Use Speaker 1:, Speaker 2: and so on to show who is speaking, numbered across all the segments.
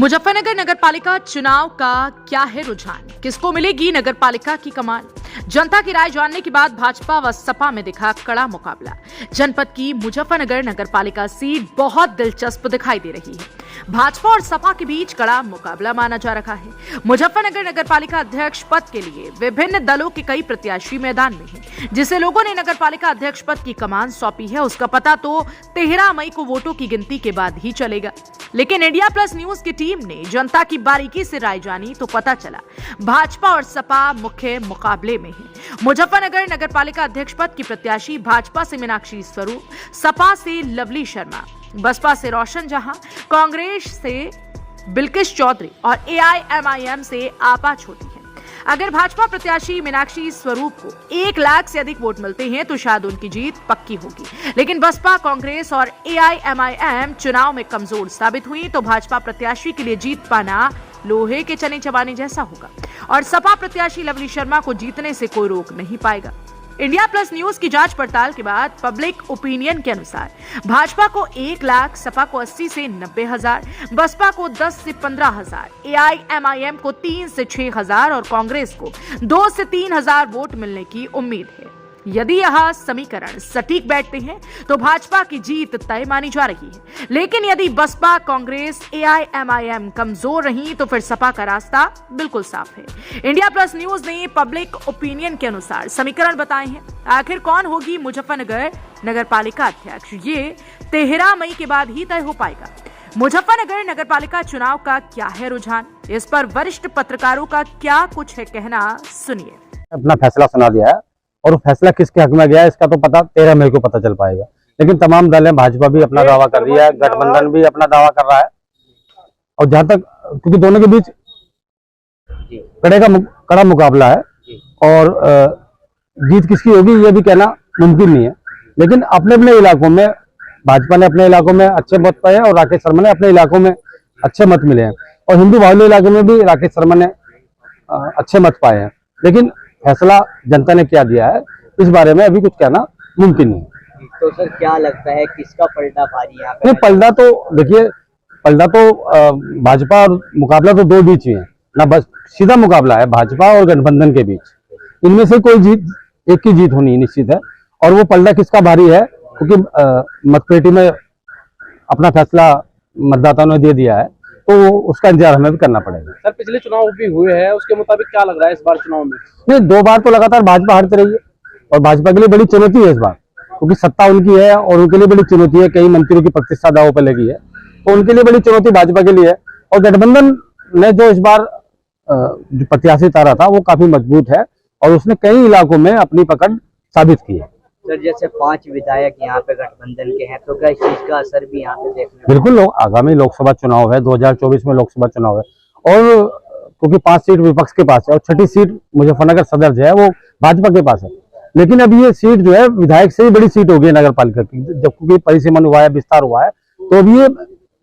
Speaker 1: मुजफ्फरनगर नगरपालिका चुनाव का क्या है रुझान, किसको मिलेगी नगरपालिका की कमान? जनता की राय जानने के बाद भाजपा व सपा में दिखा कड़ा मुकाबला। जनपद की मुजफ्फरनगर नगरपालिका सीट बहुत दिलचस्प दिखाई दे रही है। भाजपा और सपा के बीच कड़ा मुकाबला माना जा रहा है। मुजफ्फरनगर नगरपालिका अध्यक्ष पद के लिए विभिन्न दलों के कई प्रत्याशी मैदान में हैं। जिसे लोगों ने नगरपालिका अध्यक्ष पद की कमान सौंपी है, उसका पता तो 13 मई को वोटों की गिनती के बाद ही चलेगा। लेकिन इंडिया प्लस न्यूज की टीम ने जनता की बारीकी से राय जानी तो पता चला भाजपा और सपा मुख्य मुकाबले में है। मुजफ्फरनगर नगरपालिका अध्यक्ष पद की प्रत्याशी भाजपा से मीनाक्षी स्वरूप, सपा से लवली शर्मा, बसपा से रोशन जहां, कांग्रेस से बिल्किस चौधरी और AIMIM से आपा छोटी है। अगर भाजपा प्रत्याशी मीनाक्षी स्वरूप को 1 लाख से अधिक वोट मिलते हैं तो शायद उनकी जीत पक्की होगी। लेकिन बसपा, कांग्रेस और AIMIM चुनाव में कमजोर साबित हुई तो भाजपा प्रत्याशी के लिए जीत पाना लोहे के चने चबाने जैसा होगा और सपा प्रत्याशी लवली शर्मा को जीतने से कोई रोक नहीं पाएगा। इंडिया प्लस न्यूज की जांच पड़ताल के बाद पब्लिक ओपिनियन के अनुसार भाजपा को 1 लाख, सपा को 80 से 90 हजार, बसपा को 10 से 15 हजार, AIMIM को 3 से 6 हजार और कांग्रेस को 2 से 3 हजार वोट मिलने की उम्मीद है। यदि यह समीकरण सटीक बैठते हैं तो भाजपा की जीत तय मानी जा रही है। लेकिन यदि बसपा, कांग्रेस, AIMIM कमजोर रही तो फिर सपा का रास्ता बिल्कुल साफ है। इंडिया प्लस न्यूज ने पब्लिक ओपिनियन के अनुसार समीकरण बताए हैं। आखिर कौन होगी मुजफ्फरनगर नगरपालिका अध्यक्ष, ये 13 मई के बाद ही तय हो पाएगा। मुजफ्फरनगर नगरपालिका चुनाव का क्या है रुझान, इस पर वरिष्ठ पत्रकारों का क्या कुछ है कहना, सुनिए।
Speaker 2: अपना फैसला सुना दिया है और फैसला किसके हक में गया है इसका तो पता 13 मई को पता चल पाएगा। लेकिन तमाम दल हैं, भाजपा भी अपना दावा कर रही है, गठबंधन भी अपना दावा कर रहा है और जहां तक क्योंकि दोनों के बीच कड़ा मुकाबला है और जीत किसकी होगी ये भी कहना मुमकिन नहीं है। लेकिन अपने अपने इलाकों में भाजपा ने अपने इलाकों में अच्छे मत पाए और राकेश शर्मा ने अपने इलाकों में अच्छे मत मिले हैं और हिंदू बाहुल्य इलाके में भी राकेश शर्मा ने अच्छे मत पाए हैं। लेकिन फैसला जनता ने क्या दिया है इस बारे में अभी कुछ कहना मुमकिन नहीं।
Speaker 3: तो सर क्या लगता है किसका पलड़ा भारी यहाँ पे?
Speaker 2: नहीं, पलड़ा तो देखिए, पलड़ा तो भाजपा और मुकाबला तो दो बीच में है ना, बस सीधा मुकाबला है भाजपा और गठबंधन के बीच। इनमें से कोई जीत, एक की जीत होनी निश्चित है और वो पलड़ा किसका भारी है क्योंकि मतपेटी में अपना फैसला मतदाताओं ने दे दिया है तो उसका इंतजार हमें भी करना पड़ेगा।
Speaker 4: सर पिछले चुनाव भी हुए हैं, उसके मुताबिक क्या लग रहा है इस बार चुनाव में?
Speaker 2: नहीं, 2 बार तो लगातार भाजपा हारती रही है और भाजपा के लिए बड़ी चुनौती है इस बार क्योंकि सत्ता उनकी है और उनके लिए बड़ी चुनौती है। कई मंत्रियों की प्रतिष्ठा दांव पर लगी है तो उनके लिए बड़ी चुनौती भाजपा के लिए है। और गठबंधन ने जो इस बार जो प्रत्याशी तारा था वो काफी मजबूत है और उसने कई इलाकों में अपनी पकड़ साबित की है।
Speaker 3: सर जैसे 5 विधायक यहाँ पे गठबंधन के हैं तो क्या इस चीज का असर भी यहाँ पे देखने?
Speaker 2: बिल्कुल, आगामी लोकसभा चुनाव है, 2024 में लोकसभा चुनाव है और क्योंकि 5 सीट विपक्ष के पास है और 6ठी सीट मुजफ्फरनगर सदर जो है वो भाजपा के पास है। लेकिन अब ये सीट जो है विधायक से ही बड़ी सीट होगी नगर पालिका की, जब क्योंकि परिसीमन हुआ है, विस्तार हुआ है तो अब ये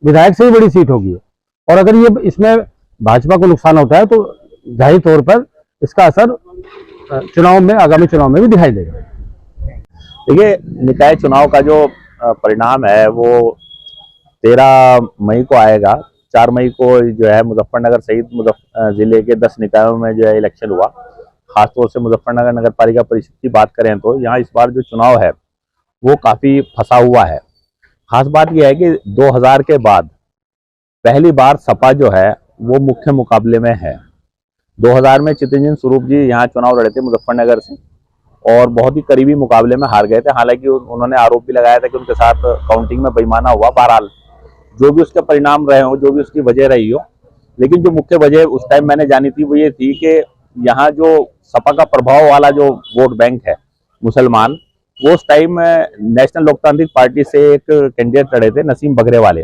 Speaker 2: विधायक से ही बड़ी सीट होगी और अगर ये इसमें भाजपा को नुकसान होता है तो जाहिर तौर पर इसका असर चुनाव में, आगामी चुनाव में भी दिखाई देगा।
Speaker 5: देखिए, निकाय चुनाव का जो परिणाम है वो 13 मई को आएगा। 4 मई को जो है मुजफ्फरनगर सहित जिले के 10 निकायों में जो है इलेक्शन हुआ। खासतौर से मुजफ्फरनगर नगर पालिका परिषद की बात करें तो यहाँ इस बार जो चुनाव है वो काफी फंसा हुआ है। खास बात यह है कि 2000 के बाद पहली बार सपा जो है वो मुख्य मुकाबले में है। 2000 में चितरंजन स्वरूप जी यहाँ चुनाव लड़े थे मुजफ्फरनगर से और बहुत ही करीबी मुकाबले में हार गए थे। हालांकि उन्होंने आरोप भी लगाया था कि उनके साथ काउंटिंग में बेईमाना हुआ। बहरहाल जो भी उसके परिणाम रहे हो, जो भी उसकी वजह रही हो, लेकिन जो मुख्य वजह उस टाइम मैंने जानी थी वो ये थी कि यहाँ जो सपा का प्रभाव वाला जो वोट बैंक है मुसलमान, वो उस टाइम नेशनल लोकतांत्रिक पार्टी से एक कैंडिडेट लड़े थे नसीम बगरे वाले।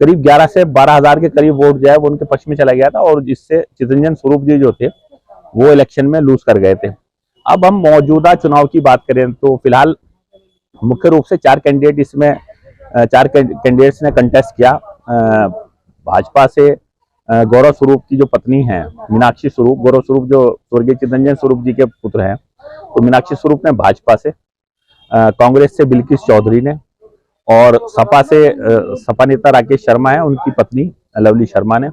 Speaker 5: करीब 11 से 12 हजार के करीब वोट जो है वो उनके पक्ष में चला गया था और जिससे चितरंजन स्वरूप जी जो थे वो इलेक्शन में लूज कर गए थे। अब हम मौजूदा चुनाव की बात करें तो फिलहाल मुख्य रूप से 4 कैंडिडेट इसमें 4 कैंडिडेट्स ने कंटेस्ट किया। भाजपा से गौरव स्वरूप की जो पत्नी है मीनाक्षी स्वरूप, गौरव स्वरूप जो स्वर्गीय चितरंजन स्वरूप जी के पुत्र हैं, तो मीनाक्षी स्वरूप ने भाजपा से, कांग्रेस से बिल्किस चौधरी ने और सपा से सपा नेता राकेश शर्मा है, उनकी पत्नी लवली शर्मा ने,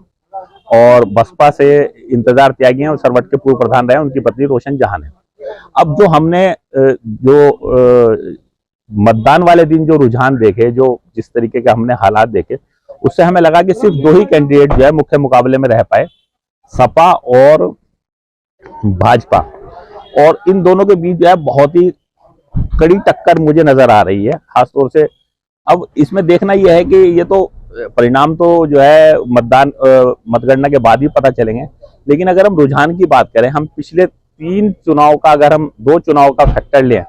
Speaker 5: और बसपा से इंतजार त्यागी हैं और सरवट के पूर्व प्रधान रहे उनकी पत्नी रोशन जहां ने। अब जो हमने मतदान वाले दिन जो रुझान देखे, जो जिस तरीके के हमने हालात देखे, उससे हमें लगा कि सिर्फ 2 ही कैंडिडेट जो है मुख्य मुकाबले में रह पाए, सपा और भाजपा, और इन दोनों के बीच जो है बहुत ही कड़ी टक्कर मुझे नजर आ रही है खासतौर से। अब इसमें देखना यह है कि ये तो परिणाम तो जो है मतगणना के बाद ही पता चलेंगे, लेकिन अगर हम रुझान की बात करें, हम पिछले 3 चुनाव का, अगर हम 2 चुनाव का फैक्टर लें,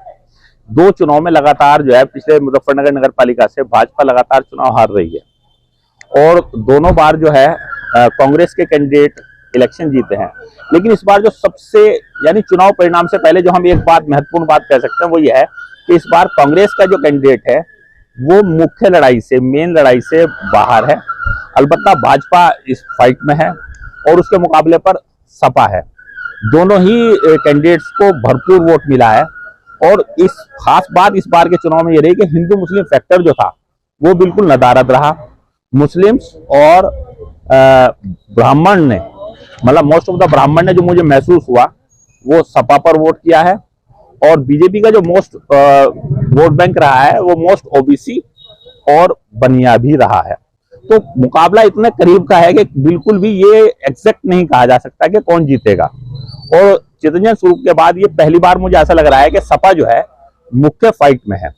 Speaker 5: 2 चुनाव में लगातार जो है पिछले मुजफ्फरनगर नगर पालिका से भाजपा लगातार चुनाव हार रही है और दोनों बार जो है कांग्रेस के कैंडिडेट इलेक्शन जीते हैं। लेकिन इस बार जो सबसे, यानी चुनाव परिणाम से पहले जो हम एक बात महत्वपूर्ण बात कह सकते हैं वो ये है कि इस बार कांग्रेस का जो कैंडिडेट है वो मुख्य लड़ाई से, मेन लड़ाई से बाहर है। अलबत्ता भाजपा इस फाइट में है और उसके मुकाबले पर सपा है। दोनों ही कैंडिडेट्स को भरपूर वोट मिला है और इस खास बात इस बार के चुनाव में ये रही कि हिंदू मुस्लिम फैक्टर जो था वो बिल्कुल नदारद रहा। मुस्लिम्स और ब्राह्मण ने, मतलब मोस्ट ऑफ द ब्राह्मण ने, जो मुझे महसूस हुआ, वो सपा पर वोट किया है और बीजेपी का जो मोस्ट वोट बैंक रहा है वो मोस्ट ओबीसी और बनिया भी रहा है। तो मुकाबला इतने करीब का है कि बिल्कुल भी ये एग्जैक्ट नहीं कहा जा सकता कि कौन जीतेगा। और चितरंजन स्वरूप के बाद ये पहली बार मुझे ऐसा लग रहा है कि सपा जो है मुख्य फाइट में है।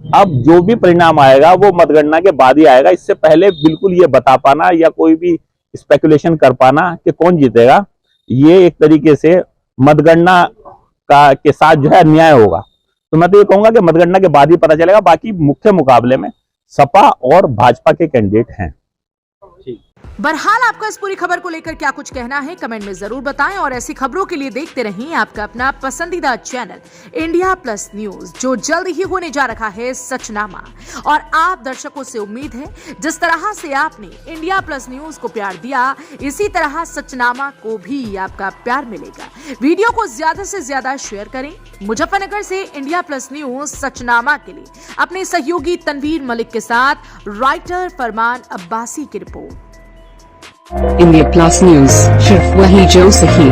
Speaker 5: अब जो भी परिणाम आएगा वो मतगणना के बाद ही आएगा। इससे पहले बिल्कुल ये बता पाना या कोई भी स्पेकुलेशन कर पाना कि कौन जीतेगा, ये एक तरीके से मतगणना के साथ जो है अन्याय होगा। तो मैं तो ये कहूंगा कि मतगणना के बाद ही पता चलेगा। बाकी मुख्य मुकाबले में सपा और भाजपा के कैंडिडेट हैं।
Speaker 1: बहरहाल आपका इस पूरी खबर को लेकर क्या कुछ कहना है कमेंट में जरूर बताएं और ऐसी खबरों के लिए देखते रहिए आपका अपना पसंदीदा चैनल इंडिया प्लस न्यूज, जो जल्द ही होने जा रहा है सचनामा। और आप दर्शकों से उम्मीद है जिस तरह से आपने इंडिया प्लस न्यूज को प्यार दिया, इसी तरह सचनामा को भी आपका प्यार मिलेगा। वीडियो को ज्यादा से ज्यादा शेयर करें। मुजफ्फरनगर से इंडिया प्लस न्यूज सचनामा के लिए अपने सहयोगी तनवीर मलिक के साथ राइटर फरमान अब्बासी की रिपोर्ट।
Speaker 6: इंडिया प्लस न्यूज, सिर्फ वही जो सही।